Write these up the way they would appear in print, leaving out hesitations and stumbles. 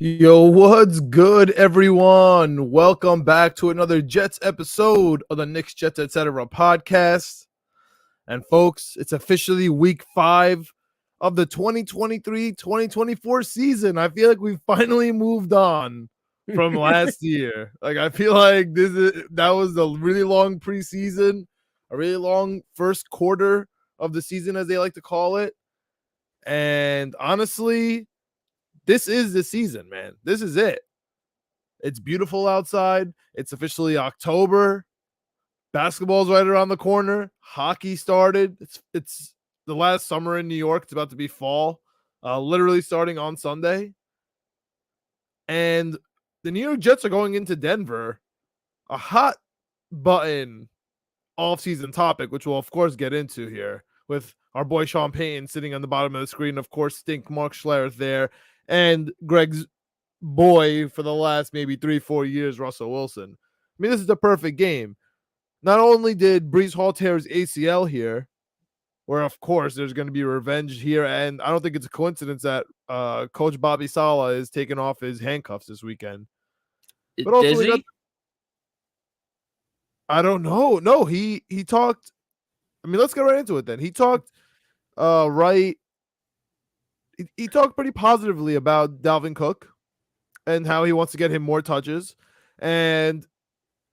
Yo, what's good, everyone? Welcome back to another Jets episode of the Knicks, Jets, etc. podcast. And folks, it's officially week 5 of the 2023-2024 season. I feel like we've finally moved on from last year. Like, I feel like that was a really long preseason, a really long first quarter of the season, as they like to call it. And honestly, this is the season, man. This is it. It's beautiful outside. It's officially October. Basketball's right around the corner. Hockey started. It's the last summer in New York. It's about to be fall, literally starting on Sunday. And the New York Jets are going into Denver, a hot button off-season topic, which we'll, of course, get into here with our boy Sean Payton sitting on the bottom of the screen. Of course, Stink Mark Schlereth there. And Greg's boy for the last maybe 3-4 years, Russell Wilson. I mean, this is the perfect game. Not only did Breece Hall tear his ACL here, where, of course, there's going to be revenge here, and I don't think it's a coincidence that Coach Bobby Saleh is taking off his handcuffs this weekend. But also, I don't know. No, he talked. I mean, let's get right into it then. He talked He talked pretty positively about Dalvin Cook and how he wants to get him more touches. And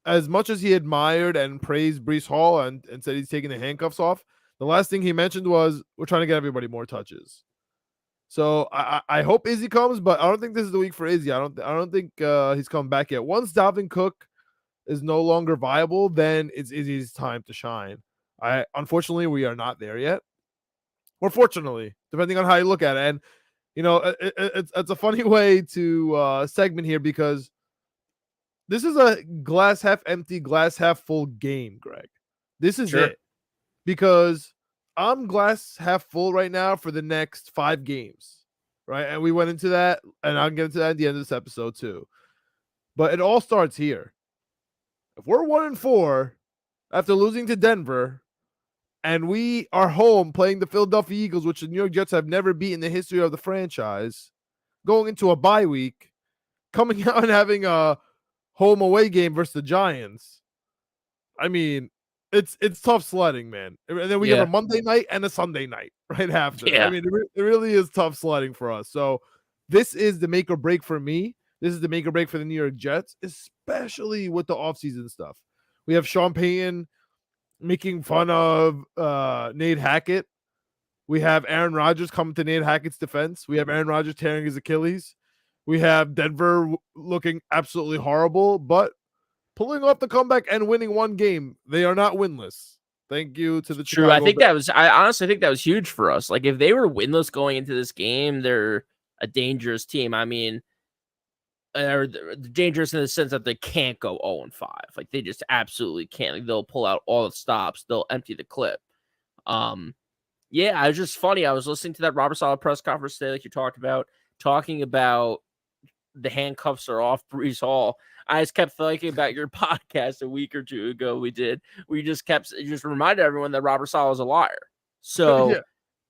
as much as he admired and praised Breece Hall and said he's taking the handcuffs off, the last thing he mentioned was, we're trying to get everybody more touches. So I hope Izzy comes, but I don't think this is the week for Izzy. I don't think he's come back yet. Once Dalvin Cook is no longer viable, then it's Izzy's time to shine. Unfortunately, we are not there yet. Or fortunately, depending on how you look at it. And, you know, it's a funny way to segment here because this is a glass half empty, glass half full game, Greg. This is it. Because I'm glass half full right now for the next 5 games, right? And we went into that, and I'll get into that at the end of this episode too. But it all starts here. If we're 1-4 after losing to Denver, and we are home playing the Philadelphia Eagles, which the New York Jets have never beaten in the history of the franchise, going into a bye week, coming out and having a home away game versus the Giants. I mean, it's tough sledding, man. And then we have a Monday night and a Sunday night right after. Yeah. I mean, it really is tough sledding for us. So this is the make or break for me. This is the make or break for the New York Jets, especially with the offseason stuff. We have Sean Payton making fun of Nate Hackett. We have Aaron Rodgers coming to Nate Hackett's defense. We have Aaron Rodgers tearing his Achilles. We have Denver looking absolutely horrible, but pulling off the comeback and winning one game. They are not winless. Thank you to the True. I honestly think that was huge for us. Like, if they were winless going into this game, they're a dangerous team. I mean, they're dangerous in the sense that they can't go 0-5. Like, they just absolutely can't. Like, they'll pull out all the stops. They'll empty the clip. Yeah, it was just funny. I was listening to that Robert Saleh press conference today, like you talked about, talking about the handcuffs are off Breece Hall. I just kept thinking about your podcast a week or two ago we just reminded everyone that Robert Saleh is a liar. So yeah.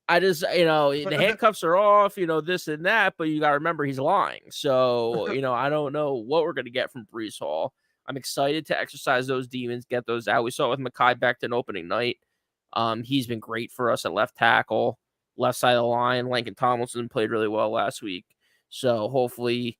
I just, the handcuffs are off, this and that, but you got to remember he's lying. So, I don't know what we're going to get from Breece Hall. I'm excited to exercise those demons, get those out. We saw it with Mekhi Becton opening night. He's been great for us at left tackle, left side of the line. Lincoln Tomlinson played really well last week. So hopefully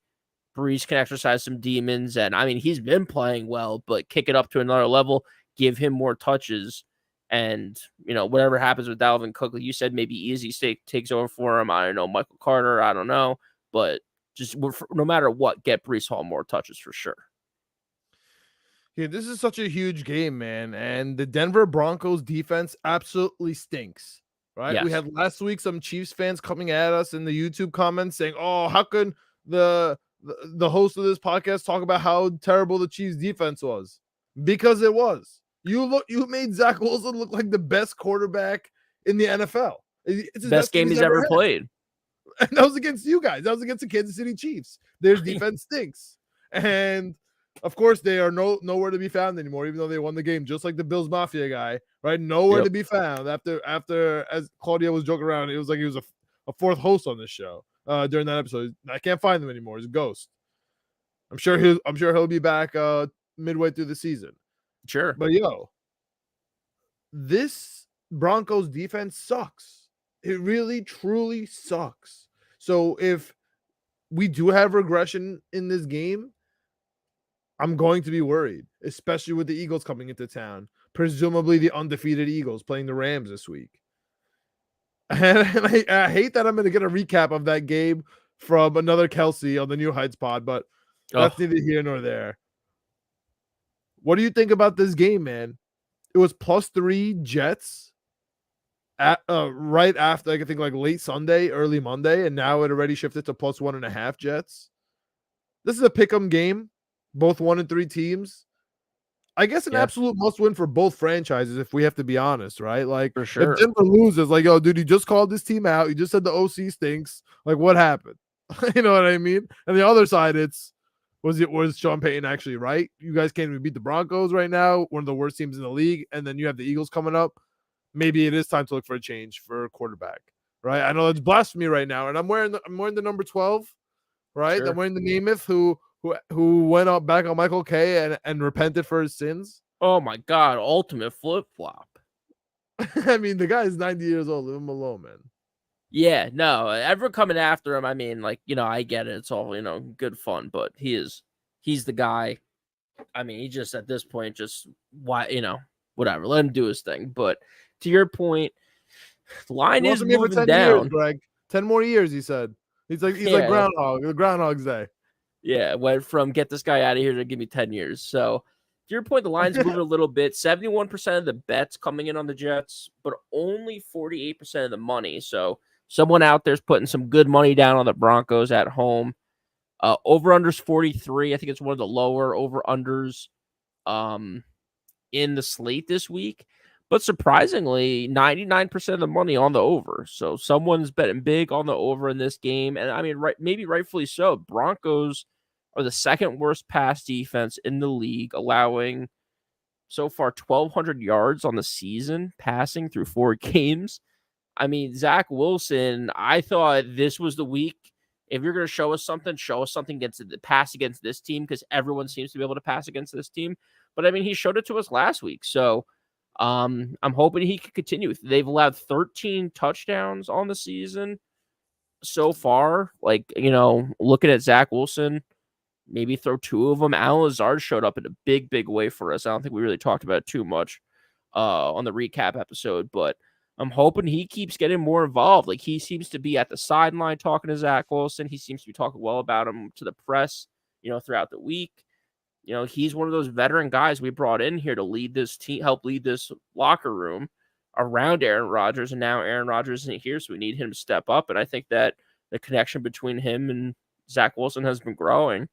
Breece can exercise some demons. And I mean, he's been playing well, but kick it up to another level, give him more touches. And, whatever happens with Dalvin Cook, like you said, maybe Easy takes over for him. I don't know, Michael Carter, I don't know. But just no matter what, get Breece Hall more touches for sure. Yeah, this is such a huge game, man. And the Denver Broncos defense absolutely stinks, right? Yes. We had last week some Chiefs fans coming at us in the YouTube comments saying, oh, how could the host of this podcast talk about how terrible the Chiefs defense was? Because it was. You made Zach Wilson look like the best quarterback in the NFL. It's his Best best game game he's ever had. played. And that was against you guys. That was against the Kansas City Chiefs. Their defense stinks. And of course, they are nowhere to be found anymore, even though they won the game, just like the Bills Mafia guy, right? Nowhere to be found after as Claudia was joking around, it was like he was a fourth host on this show during that episode. I can't find him anymore. He's a ghost. I'm sure he'll be back midway through the season. Sure. But this Broncos defense sucks. It really, truly sucks. So if we do have regression in this game, I'm going to be worried, especially with the Eagles coming into town. Presumably the undefeated Eagles playing the Rams this week. And I hate that I'm going to get a recap of that game from another Kelsey on the New Heights pod, but that's neither here nor there. What do you think about this game, man? It was +3 Jets at right after, I think, like late Sunday, early Monday, and now it already shifted to +1.5 Jets. This is a pick'em game, both 1-3 teams. I guess an absolute must win for both franchises, if we have to be honest, right? Like, for sure. If Denver loses, like, yo, dude, you just called this team out. You just said the OC stinks. Like, what happened? You know what I mean? And the other side, was Sean Payton actually right? You guys can't even beat the Broncos right now, one of the worst teams in the league, and then you have the Eagles coming up. Maybe it is time to look for a change for a quarterback, right? I know it's blasphemy right now, and I'm wearing the number 12, right? Sure. I'm wearing the Namath who went up back on Michael K and repented for his sins. Oh my God, ultimate flip flop. I mean, the guy is 90 years old. Leave him alone, man. Yeah, no, everyone coming after him. I mean, like, I get it. It's all, good fun, but he's the guy. I mean, he just at this point, just whatever, let him do his thing. But to your point, the line is moving down. Years, Greg. 10 more years, he said. He's like Groundhog's Day. Yeah, went from get this guy out of here to give me 10 years. So to your point, the line's moving a little bit. 71% of the bets coming in on the Jets, but only 48% of the money. So someone out there's putting some good money down on the Broncos at home. Over-unders 43. I think it's one of the lower over-unders in the slate this week. But surprisingly, 99% of the money on the over. So someone's betting big on the over in this game. And I mean, maybe rightfully so. Broncos are the second worst pass defense in the league, allowing so far 1,200 yards on the season, passing through 4 games. I mean, Zach Wilson, I thought this was the week. If you're going to show us something against the pass against this team, because everyone seems to be able to pass against this team. But I mean, he showed it to us last week. So I'm hoping he can continue. They've allowed 13 touchdowns on the season so far. Like, looking at Zach Wilson, maybe throw 2 of them. Allen Lazard showed up in a big, big way for us. I don't think we really talked about it too much on the recap episode, but I'm hoping he keeps getting more involved. Like, he seems to be at the sideline talking to Zach Wilson. He seems to be talking well about him to the press, throughout the week. He's one of those veteran guys we brought in here to lead this team, help lead this locker room around Aaron Rodgers. And now Aaron Rodgers isn't here, so we need him to step up. And I think that the connection between him and Zach Wilson has been growing.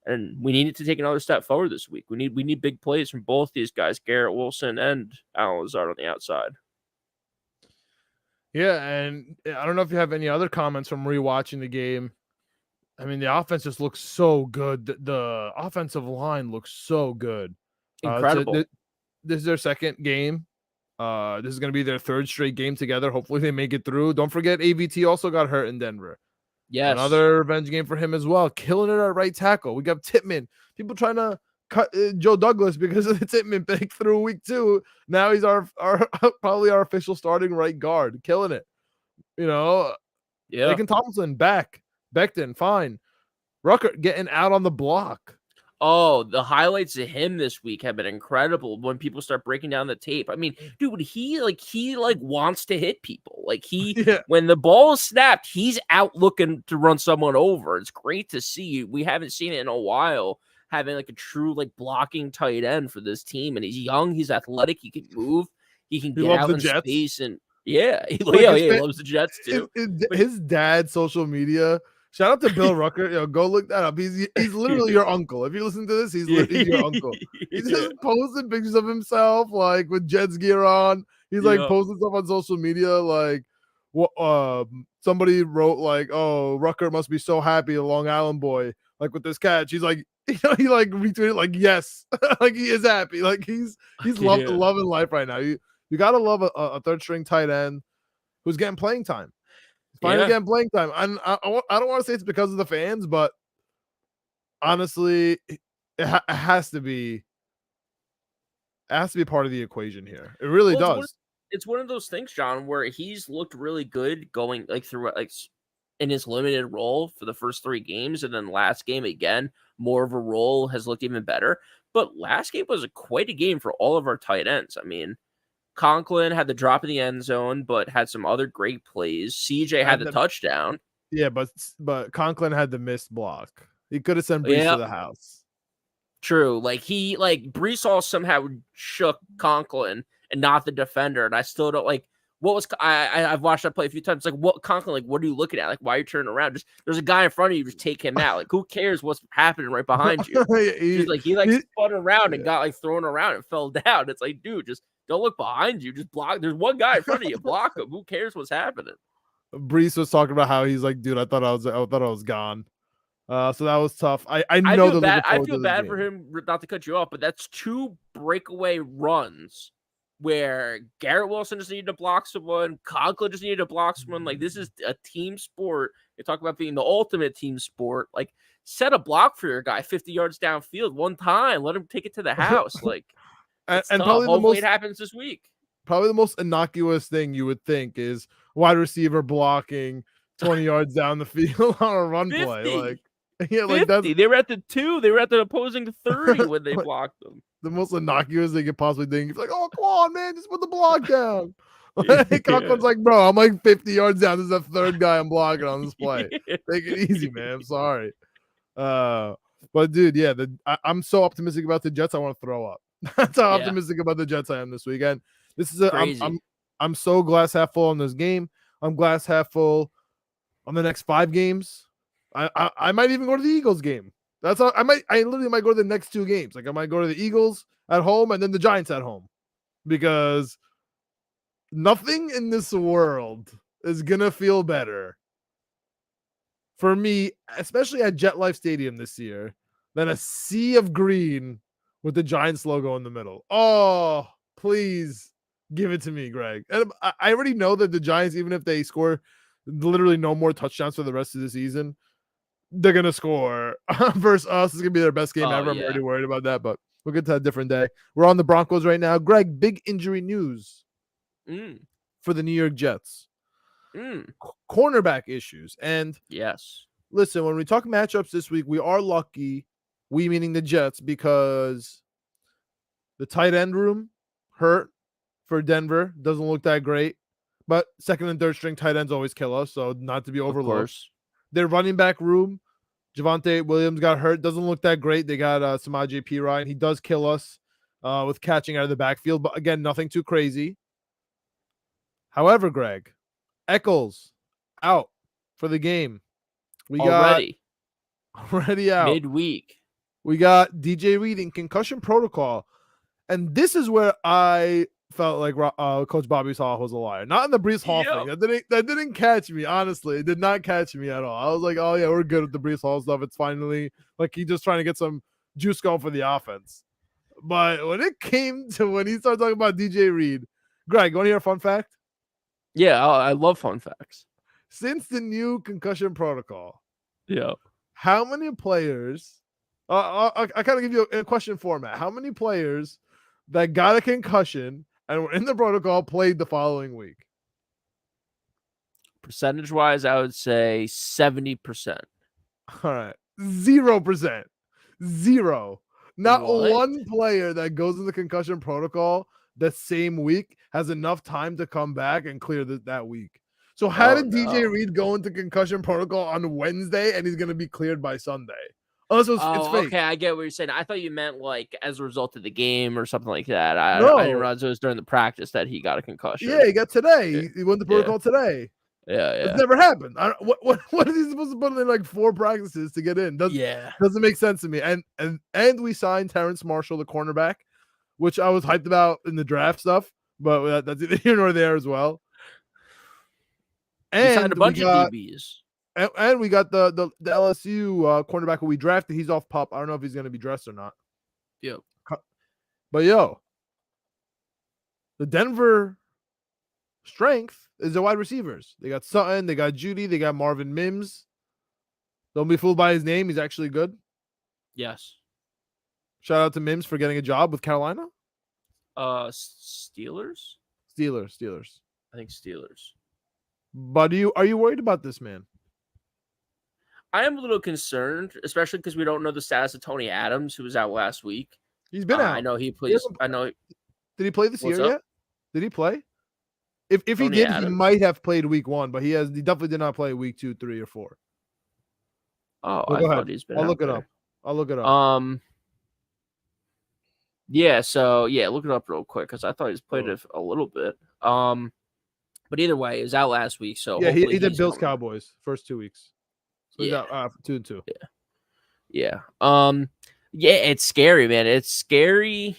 And we need to take another step forward this week. We need big plays from both these guys, Garrett Wilson and Allen Lazard on the outside. Yeah, and I don't know if you have any other comments from rewatching the game. I mean, the offense just looks so good. The offensive line looks so good. Incredible. This is their second game. This is going to be their third straight game together. Hopefully they make it through. Don't forget, AVT also got hurt in Denver. Yes. Another revenge game for him as well. Killing it at right tackle. We got Tippmann. People trying to cut Joe Douglas because of the Tippmann pick through week 2. Now he's our probably our official starting right guard. Killing it. Yeah. Laken Tomlinson back. Becton, fine. Rucker getting out on the block. Oh, the highlights of him this week have been incredible when people start breaking down the tape. I mean, dude, he wants to hit people. Like when the ball is snapped, he's out looking to run someone over. It's great to see. We haven't seen it in a while, having like a true blocking tight end for this team. And he's young, he's athletic, he can move, he can get out in space, and he loves the Jets too. His dad's social media Shout out to Bill Rucker. Yo, go look that up. He's literally your uncle. If you listen to this, he's your uncle. He's Yeah. just posting pictures of himself like with Jets gear on. He's like Yep. posting stuff on social media like what somebody wrote like, "Oh, Rucker must be so happy, a Long Island boy, like with this catch." He's like, he like retweeted like, "Yes." Like he is happy. Like he's Yeah. loving life right now. You got to love a third string tight end who's getting playing time. Finally getting playing time. I don't want to say it's because of the fans, but honestly, it has to be part of the equation here. It really does. It's one of those things, John, where he's looked really good going like through like in his limited role for the first 3 games, and then last game again, more of a role has looked even better. But last game was quite a game for all of our tight ends. I mean, Conklin had the drop in the end zone, but had some other great plays. CJ had the touchdown. Yeah, but Conklin had the missed block. He could have sent Brees to the house. True. Like Brees Hall somehow shook Conklin and not the defender. And I still don't like what was I've watched that play a few times. Like what Conklin, like what are you looking at? Like why are you turning around? Just there's a guy in front of you, just take him out. Like who cares what's happening right behind you? he spun around and got like thrown around and fell down. It's like, dude, just don't look behind you. Just block. There's one guy in front of you. Block him. Who cares what's happening? Brees was talking about how he's like, dude, I thought I was gone. So that was tough. I know feel bad for him, not to cut you off, but that's 2 breakaway runs where Garrett Wilson just needed to block someone, Conklin just needed to block someone. Like this is a team sport. They talk about being the ultimate team sport. Like set a block for your guy 50 yards downfield one time. Let him take it to the house. Like and probably hopefully it happens this week. Probably the most innocuous thing you would think is wide receiver blocking 20 yards down the field on a run 50. play. Like, yeah, 50. like that's they were at the 2. They were at the opposing 30 when they blocked them. The most innocuous they could possibly think. He's like, "Oh, come on, man, just put the block down." Conklin's like, "Bro, I'm like 50 yards down. This is the 3rd guy I'm blocking on this play. Take it easy, man. I'm sorry." But dude, yeah, I'm so optimistic about the Jets. I want to throw up. That's how optimistic about the Jets I am this weekend. This is I'm so glass half full on this game. I'm glass half full on the next 5 games. I might even go to the Eagles game. That's how I literally might go to the next 2 games. Like I might go to the Eagles at home and then the Giants at home, because nothing in this world is gonna feel better for me, especially at JetLife Stadium this year, than a sea of green with the Giants logo in the middle. Oh, please give it to me, Greg. And I already know that the Giants, even if they score literally no more touchdowns for the rest of the season, they're gonna score versus us. It's gonna be their best game ever. I'm already worried about that, but we'll get to a different day. We're on the Broncos right now. Greg, big injury news for the New York Jets. Cornerback issues. And yes, listen, when we talk matchups this week, we are lucky, we meaning the Jets, because the tight end room hurt for Denver doesn't look that great, but 2nd and 3rd string tight ends always kill us, so not to be overlooked. Their running back room, Javonte Williams got hurt. Doesn't look that great. They got Samaje Perine. He does kill us with catching out of the backfield, but again, nothing too crazy. However, Greg, Eccles out for the game. We already out midweek. We got DJ Reed in concussion protocol, and this is where I felt like Coach Bobby Hall was a liar. Not in the Brees Hall thing. That didn't catch me, honestly. It did not catch me at all. I was like, oh, yeah, we're good with the Brees Hall stuff. It's finally like he's just trying to get some juice going for the offense. But when it came to when he started talking about DJ Reed, Greg, you want to hear a fun fact? Yeah, I love fun facts. Since the new concussion protocol, how many players I kind of give you a question format. How many players that got a concussion and were in the protocol played the following week? Percentage-wise, I would say 70%. All right. 0%. 0. Not one player that goes in the concussion protocol the same week has enough time to come back and clear that week. So how did DJ Reed go into concussion protocol on Wednesday and he's going to be cleared by Sunday? Unless it's fake. Okay, I get what you're saying. I thought you meant like as a result of the game or something like that. I didn't realize it was during the practice that he got a concussion. Yeah, he got today. He went to protocol today. Yeah, It's yeah. never happened. What is he supposed to put in like 4 practices to get in? Doesn't make sense to me. And we signed Terrence Marshall, the cornerback, which I was hyped about in the draft stuff, but that's either here nor there as well. We signed a And we bunch of got DBs. and we got the LSU cornerback who we drafted. He's off pup. I don't know if he's going to be dressed or not. Yep. But yo, the Denver strength is the wide receivers. They got Sutton, they got Judy, they got Marvin Mims. Don't be fooled by his name. He's actually good. Yes. Shout out to Mims for getting a job with Carolina. Steelers? Steelers. I think Steelers. But are you worried about this man? I am a little concerned, especially because we don't know the status of Tony Adams, who was out last week. He's been out. I know he plays. Did he play this year yet? Did he play? If he did, Adams? He might have played week 1, but he definitely did not play week 2, 3, or 4. Oh, I thought he's been. I'll look it up. Yeah. So look it up real quick because I thought he's played it a little bit. But either way, he was out last week. So yeah, he did Bills Cowboys first 2 weeks. So yeah, he's out 2-2. Yeah. It's scary, man. It's scary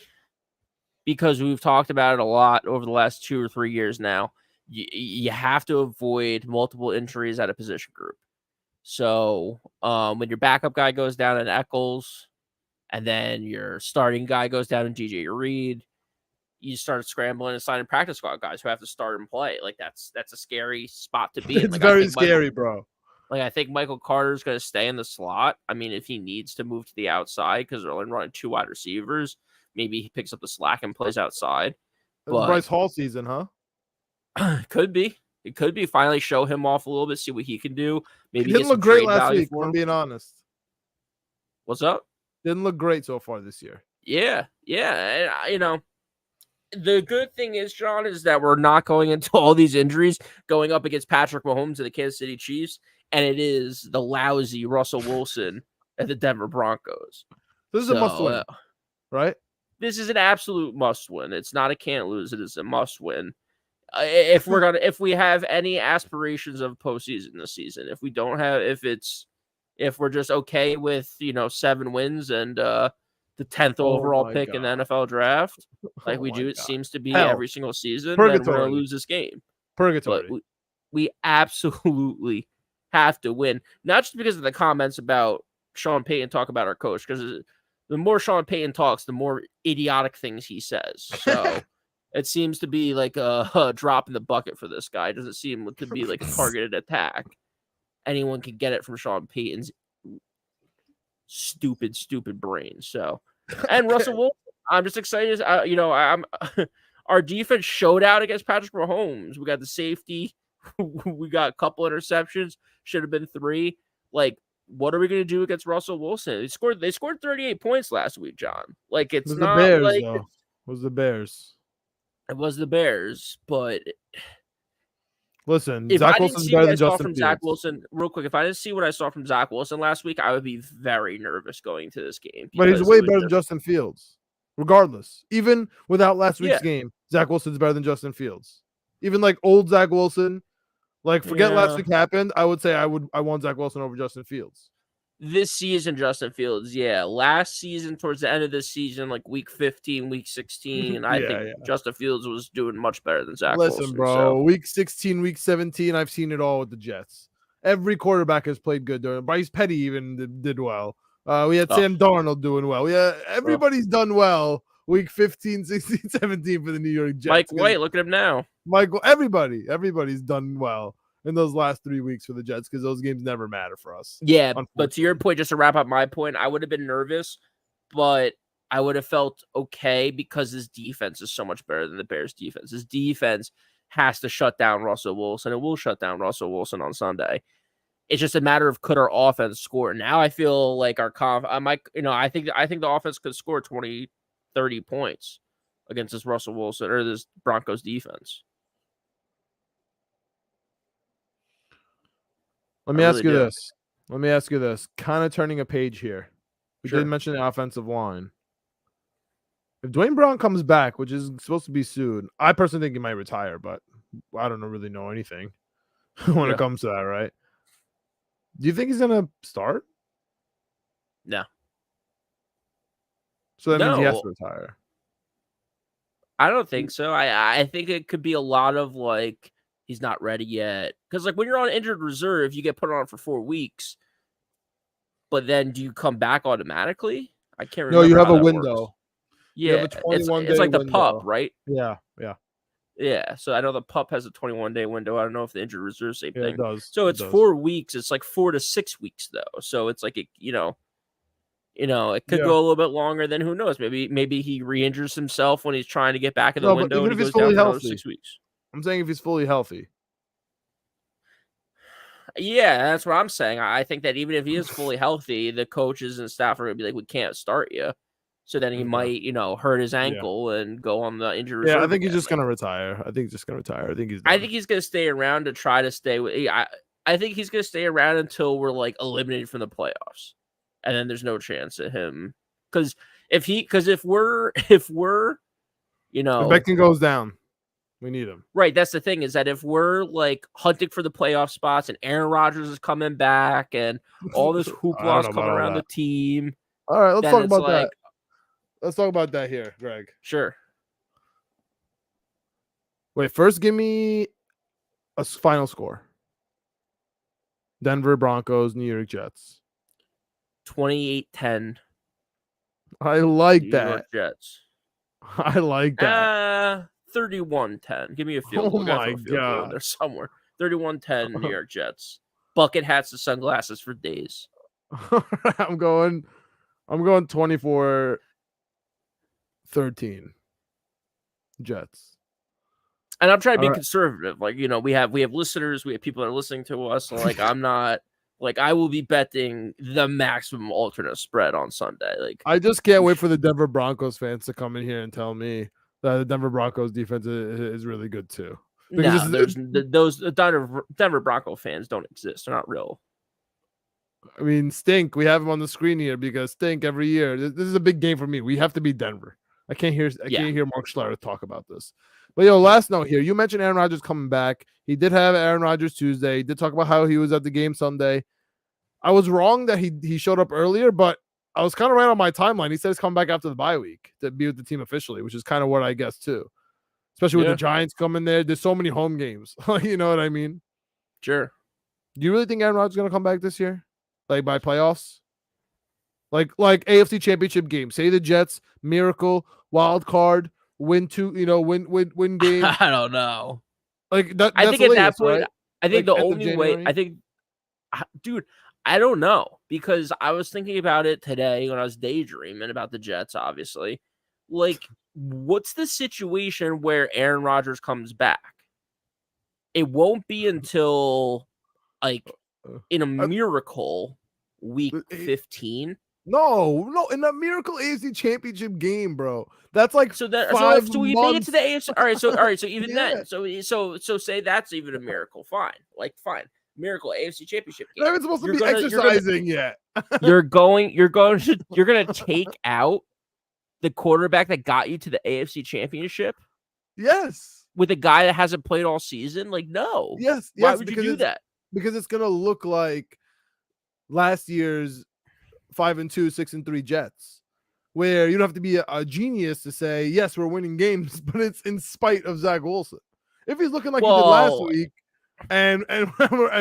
because we've talked about it a lot over the last 2 or 3 years now. You have to avoid multiple injuries at a position group. So when your backup guy goes down in Eccles, and then your starting guy goes down in DJ Reed, you start scrambling and signing practice squad guys who have to start and play. Like that's a scary spot to be in. It's very scary, bro. Like I think Michael Carter's going to stay in the slot. I mean, if he needs to move to the outside because they're only running 2 wide receivers, maybe he picks up the slack and plays outside. But Bryce Hall season, huh? Could be. It could be finally show him off a little bit, see what he can do. Maybe he didn't look great last week. I'm being honest. What's up? Didn't look great so far this year. Yeah. And, the good thing is, John, is that we're not going into all these injuries going up against Patrick Mahomes and the Kansas City Chiefs, and it is the lousy Russell Wilson and the Denver Broncos. This is a must-win, right? This is an absolute must-win. It's not a can't lose. It is a must-win. If we have any aspirations of postseason this season, if we're just okay with 7 wins and the 10th overall pick in the NFL draft, like we do, it seems to be every single season, then we're gonna lose this game. Purgatory. But we absolutely have to win, not just because of the comments about Sean Payton talk about our coach, because the more Sean Payton talks, the more idiotic things he says. So. It seems to be like a drop in the bucket for this guy. It doesn't seem to be like a targeted attack. Anyone can get it from Sean Payton's stupid brain. So, and Russell Wilson, I'm just excited. Our defense showed out against Patrick Mahomes. We got the safety. We got a couple interceptions. Should have been 3. Like, what are we going to do against Russell Wilson? They scored 38 points last week, John. Like, it's not the Bears, like though. It was the Bears. It was the Bears, but listen, if Zach I didn't Wilson's see better what I than saw Justin from Fields. Zach Wilson, real quick, if I didn't see what I saw from Zach Wilson last week, I would be very nervous going to this game. But he's way better than Justin Fields, regardless. Even without last week's game, Zach Wilson's better than Justin Fields. Even like old Zach Wilson, like forget last week happened. I would say I want Zach Wilson over Justin Fields. This season, Justin Fields, last season, towards the end of this season, like week 15, week 16, I think Justin Fields was doing much better than Zach Wilson. Listen, bro, so. Week 16, week 17, I've seen it all with the Jets. Every quarterback has played good during. Bryce Petty even did well. We had Sam Darnold doing well. Yeah, everybody's done well. Week 15, 16, 17 for the New York Jets. Mike White, look at him now. Everybody's done well in those last 3 weeks for the Jets because those games never matter for us. Yeah, but to your point, just to wrap up my point, I would have been nervous, but I would have felt okay because his defense is so much better than the Bears' defense. His defense has to shut down Russell Wilson. It will shut down Russell Wilson on Sunday. It's just a matter of could our offense score. Now I feel like I think the offense could score 20, 30 points against this Russell Wilson or this Broncos defense. Let me ask you this. Kind of turning a page here. We did mention the offensive line. If Dwayne Brown comes back, which is supposed to be soon, I personally think he might retire, but I don't really know anything. when Yeah. it comes to that, right? Do you think he's gonna start? No. So that means he has No, to retire. I don't think so. I think it could be a lot of like he's not ready yet. Because like when you're on injured reserve, you get put on for 4 weeks, but then do you come back automatically? I can't No, you remember have how a that works. window. You have Yeah, a 21 it's day like the pup, window. right? Yeah. Yeah, so I know the pup has a 21-day window. I don't know if the injured reserve same Yeah, it thing. does. So It it's does. 4 weeks. It's like 4 to 6 weeks though. So it's like it could Yeah. go a little bit longer. Then who knows? Maybe he re-injures himself when he's trying to get back in the No, but window even and if he he's goes down fully for another healthy, 6 weeks. I'm saying if he's fully healthy. Yeah, that's what I'm saying. I think that even if he is fully healthy, the coaches and staff are gonna be like, "We can't start you." So then he Okay. might, hurt his Yeah. ankle and go on the injured Yeah, I reserve think he's again. just Like, gonna retire. I think he's just gonna retire. I think he's I done. think he's gonna stay around to try to stay with. I think he's gonna stay around until we're like eliminated from the playoffs, and then there's no chance of him because if we're you If know Becton goes down, we need him. right, that's the thing is that if we're like hunting for the playoff spots and Aaron Rodgers is coming back and all this I don't hoopla is know coming about all around the that. team, All right, let's then talk it's about that. like Let's talk about that here, Greg. sure. Wait, first give me a final score. Denver Broncos, New York Jets. 28-10 I like New York that. Jets. I like that. 31-10. Give me a field Oh goal. Gotta throw my a field goal in god. there somewhere. 31-10 New York Jets. Bucket hats and sunglasses for days. I'm going 24-13. Jets. And I'm trying to All be right. conservative. Like, we have listeners, we have people that are listening to us. So like I'm not like I will be betting the maximum alternate spread on Sunday. Like I just can't wait for the Denver Broncos fans to come in here and tell me that the Denver Broncos defense is really good too. Because no, those Denver Bronco fans don't exist. They're not real. I mean, Stink, we have him on the screen here because Stink every year. This is a big game for me. We have to beat Denver. I can't hear Mark Schlereth talk about this. But last note here. You mentioned Aaron Rodgers coming back. He did have Aaron Rodgers Tuesday. He did talk about how he was at the game Sunday. I was wrong that he showed up earlier, but I was kind of right on my timeline. He said he's coming back after the bye week to be with the team officially, which is kind of what I guess too. Especially with the Giants coming there. There's so many home games. You know what I mean? Sure. Do you really think Aaron Rodgers is going to come back this year? Like by playoffs? Like AFC Championship game. Say the Jets, miracle, wild card, win win game. I don't know. Like that. I think at that point, right? I think like the only way, dude, I don't know because I was thinking about it today when I was daydreaming about the Jets, obviously. Like, what's the situation where Aaron Rodgers comes back? It won't be until like in a miracle week 15. No, in that miracle AFC Championship game, bro. That's like so that 5 so we months. make it to the AFC. All right, so even Yeah. then, so say that's even a miracle. Fine, miracle AFC Championship game. Not even supposed to be exercising yet. You're gonna take out the quarterback that got you to the AFC Championship. Yes. With a guy that hasn't played all season, like no. Yes. Why would you do that? Because it's gonna look like last year's 5-2, 6-3 Jets, where you don't have to be a genius to say yes, we're winning games, but it's in spite of Zach Wilson. If he's looking like he did last week, and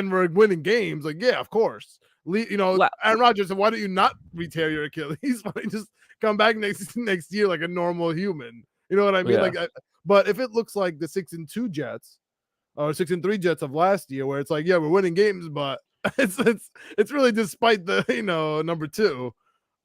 we're winning games, like yeah, of course. Aaron Rodgers, why don't you not re-tear your Achilles? Why don't you just come back next year like a normal human? You know what I mean? Yeah. But if it looks like the 6-2 Jets or 6-3 Jets of last year, where it's like yeah, we're winning games, but it's really despite the number 2.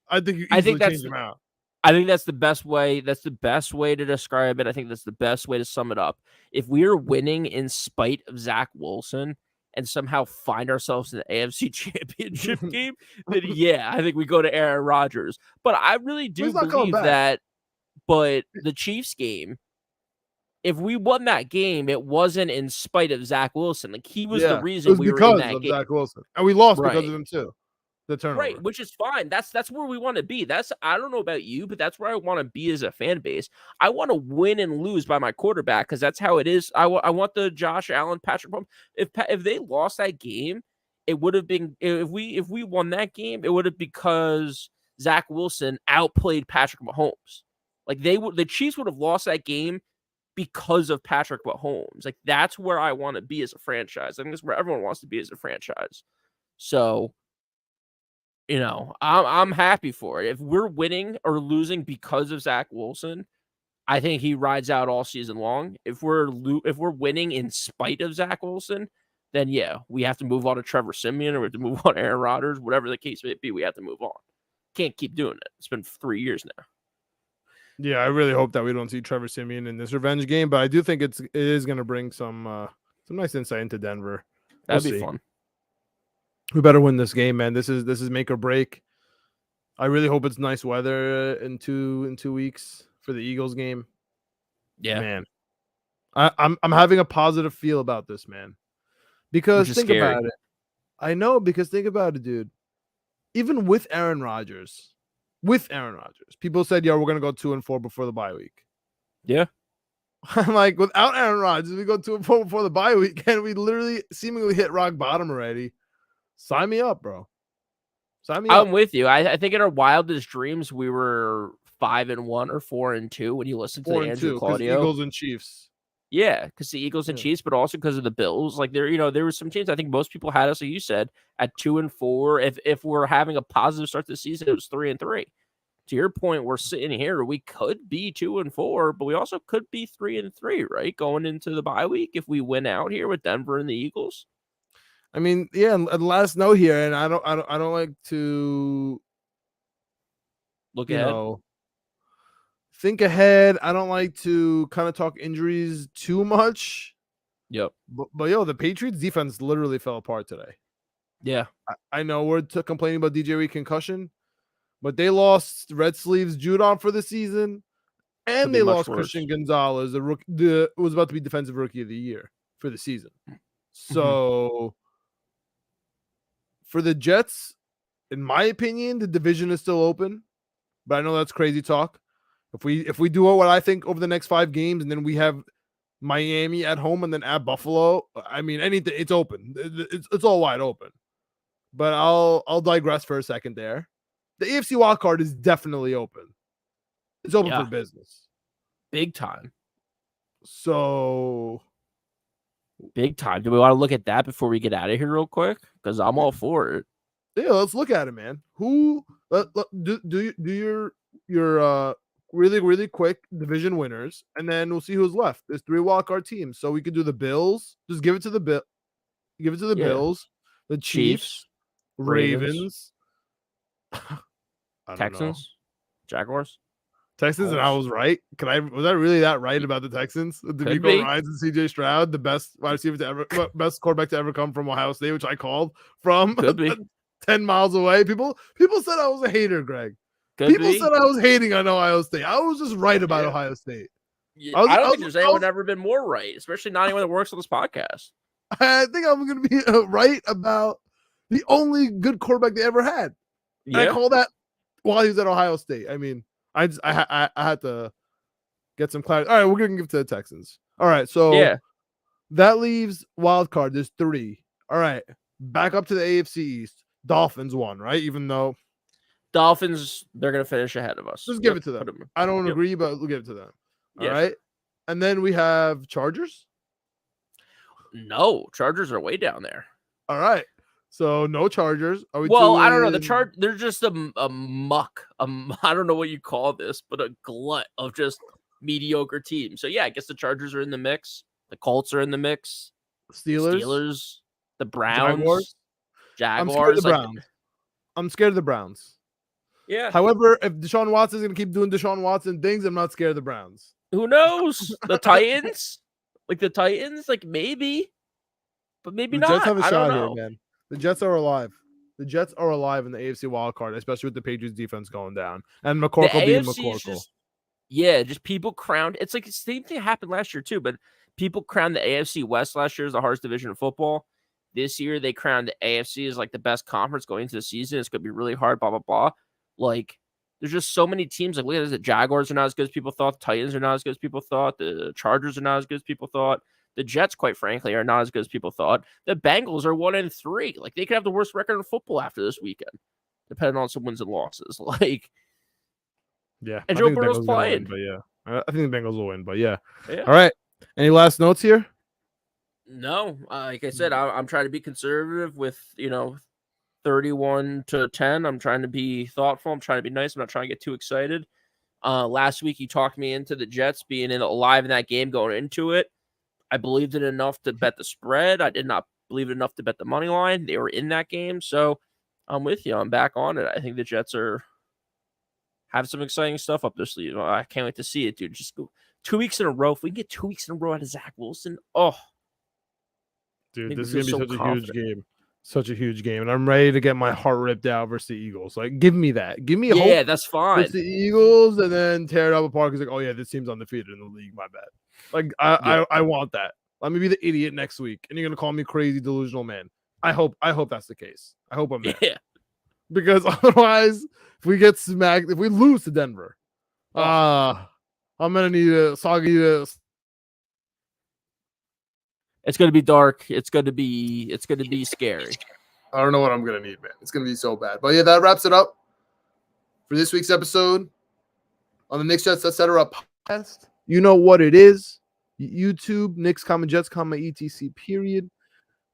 I think you easily change them out. I think that's the best way. That's the best way to describe it. I think that's the best way to sum it up. If we are winning in spite of Zach Wilson and somehow find ourselves in the AFC Championship game, then yeah, I think we go to Aaron Rodgers. But I really do believe that. But the Chiefs game, if we won that game, it wasn't in spite of Zach Wilson. Like he was the reason we were in that game. Zach Wilson, and we lost because of him too. the turnover. Right, which is fine. That's where we want to be. I don't know about you, but that's where I want to be as a fan base. I want to win and lose by my quarterback because that's how it is. I want the Josh Allen, Patrick Mahomes. If they lost that game, it would have been if we won that game, it would have because Zach Wilson outplayed Patrick Mahomes. Like the Chiefs would have lost that game because of Patrick Mahomes. Like that's where I want to be as a franchise. I think that's where everyone wants to be as a franchise. So. I'm happy for it. If we're winning or losing because of Zach Wilson, I think he rides out all season long. If we're winning in spite of Zach Wilson, then yeah, we have to move on to Trevor Siemian or we have to move on to Aaron Rodgers, whatever the case may be. We have to move on. Can't keep doing it. It's been 3 years now. Yeah, I really hope that we don't see Trevor Siemian in this revenge game, but I do think it is going to bring some nice insight into Denver. That'd be fun. We better win this game, man. This is make or break. I really hope it's nice weather in 2 weeks for the Eagles game. Yeah, man. I'm having a positive feel about this, man. Because think about it. I know, because think about it, dude. Even with Aaron Rodgers, people said, "Yo, we're gonna go 2-4 before the bye week." Yeah. I'm like, without Aaron Rodgers, we go 2-4 before the bye week, and we literally seemingly hit rock bottom already. Sign me up, bro. Sign me up. I'm with you. I think in our wildest dreams we were 5-1 or 4-2 when you listen to the Andrew Claudio. Eagles and Chiefs. Yeah, because the Eagles and Chiefs, but also because of the Bills. Like there were some teams. I think most people had us, like you said, at 2-4. If we're having a positive start to the season, it was 3-3. To your point, we're sitting here. We could be 2-4, but we also could be 3-3, right? Going into the bye week if we win out here with Denver and the Eagles. I mean, yeah, and last note here, and I don't like to look ahead. Think ahead. I don't like to kind of talk injuries too much. Yep. But the Patriots defense literally fell apart today. Yeah. I know we're complaining about DJ Reed concussion, but they lost Red Sleeves Judon for the season, and they lost Christian Gonzalez, was about to be defensive rookie of the year for the season. So for the Jets, in my opinion, the division is still open, but I know that's crazy talk. If we do what I think over the next 5 games, and then we have Miami at home and then at Buffalo, I mean, anything, it's open. It's all wide open. But I'll digress for a second there. The AFC wildcard is definitely open. It's open for business. Big time. So big time. Do we want to look at that before we get out of here real quick? Because I'm all for it. Yeah, let's look at it, man. Who do your really, really quick division winners, and then we'll see who's left. There's 3 wildcard teams. So we could do the Bills. Just give it to the Bills, the Chiefs, Ravens. Texans, Jaguars. Texans, and I was right. Was I really that right about the Texans? DeMeco Ryans and CJ Stroud, the best wide receiver best quarterback to ever come from Ohio State, which I called from 10 miles away. People said I was a hater, Greg. People said I was hating on Ohio State. I was just right about Ohio State. Yeah, I don't think there's anyone ever been more right, especially not anyone that works on this podcast. I think I'm going to be right about the only good quarterback they ever had. Yeah. I call that while he was at Ohio State. I mean, I had to get some clarity. All right, we're going to give it to the Texans. All right, so that leaves wild card. There's 3. All right, back up to the AFC East. Dolphins won, right? Even though Dolphins, they're going to finish ahead of us. Just give it to them. I don't agree, but we'll give it to them. All right, and then we have Chargers. No, Chargers are way down there. All right. So no Chargers. Are we I don't know. They're just a muck. I don't know what you call this, but a glut of just mediocre teams. So yeah, I guess the Chargers are in the mix. The Colts are in the mix. Steelers, the Browns, Jaguars. I'm scared of the Browns. Yeah. However, if Deshaun Watson is going to keep doing Deshaun Watson things, I'm not scared of the Browns. Who knows? The Titans? Maybe. But maybe not. The Jets have a shot here, man. The Jets are alive. The Jets are alive in the AFC wildcard, especially with the Patriots defense going down. And McCorkle being McCorkle. Just people crowned. It's like the same thing happened last year too, but people crowned the AFC West last year as the hardest division of football. this year they crowned the AFC as like the best conference going into the season. It's going to be really hard, blah, blah, blah. Like, there's just so many teams. Like, look at this. The Jaguars are not as good as people thought. The Titans are not as good as people thought. The Chargers are not as good as people thought. The Jets, quite frankly, are not as good as people thought. The Bengals are 1-3. Like, they could have the worst record in football after this weekend, depending on some wins and losses. Like, yeah, and I Joe think the Burrow's Bengals are gonna playing. win, but yeah, I think the Bengals will win, but yeah. Yeah. All right. Any last notes here? No, like I said, I'm trying to be conservative with 31-10. I'm trying to be thoughtful. I'm trying to be nice. I'm not trying to get too excited. Last week you talked me into the Jets being alive in that game going into it. I believed it enough to bet the spread. I did not believe it enough to bet the money line. They were in that game, so I'm with you. I'm back on it. I think the Jets have some exciting stuff up their sleeve. I can't wait to see it, dude. Just go 2 weeks in a row. If we can get 2 weeks in a row out of Zach Wilson, dude, this is feel gonna be so such a confident. huge game. Such a huge game, and I'm ready to get my heart ripped out versus the Eagles. Like, give me that. Give me hope. Yeah, that's fine. Versus the Eagles, and then tear it up apart. Because like, oh yeah, this team's undefeated in the league. My bad. Like, I want that. Let me be the idiot next week, and you're gonna call me crazy, delusional man. I hope that's the case. I hope I'm there. Yeah. Because otherwise, if we get smacked, if we lose to Denver, I'm gonna need a soggy. It's gonna be dark. It's gonna be scary. I don't know what I'm gonna need, man. It's gonna be so bad. But yeah, that wraps it up for this week's episode on the Knicks Jets Etc. podcast. You know what it is. YouTube, Knicks, Jets, etc. Period.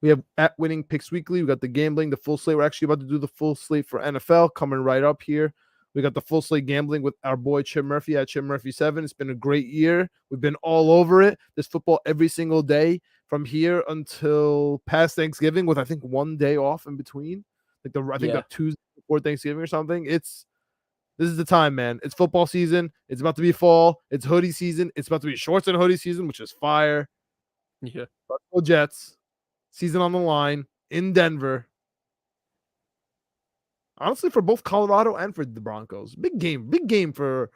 We have at Winning Picks Weekly. We got the gambling, the full slate. We're actually about to do the full slate for NFL coming right up here. We got the full slate gambling with our boy Chip Murphy at Chip Murphy 7. It's been a great year. We've been all over it. There's football every single day from here until past Thanksgiving, with I think 1 day off in between. Like the Tuesday before Thanksgiving or something. This is the time, man. It's football season. It's about to be fall. It's hoodie season. It's about to be shorts and hoodie season, which is fire. Yeah. Buffalo Jets season on the line in Denver. Honestly, for both Colorado and for the Broncos, big game for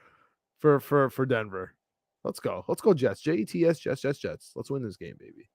Denver. Let's go Jets. Jets. Let's win this game, baby.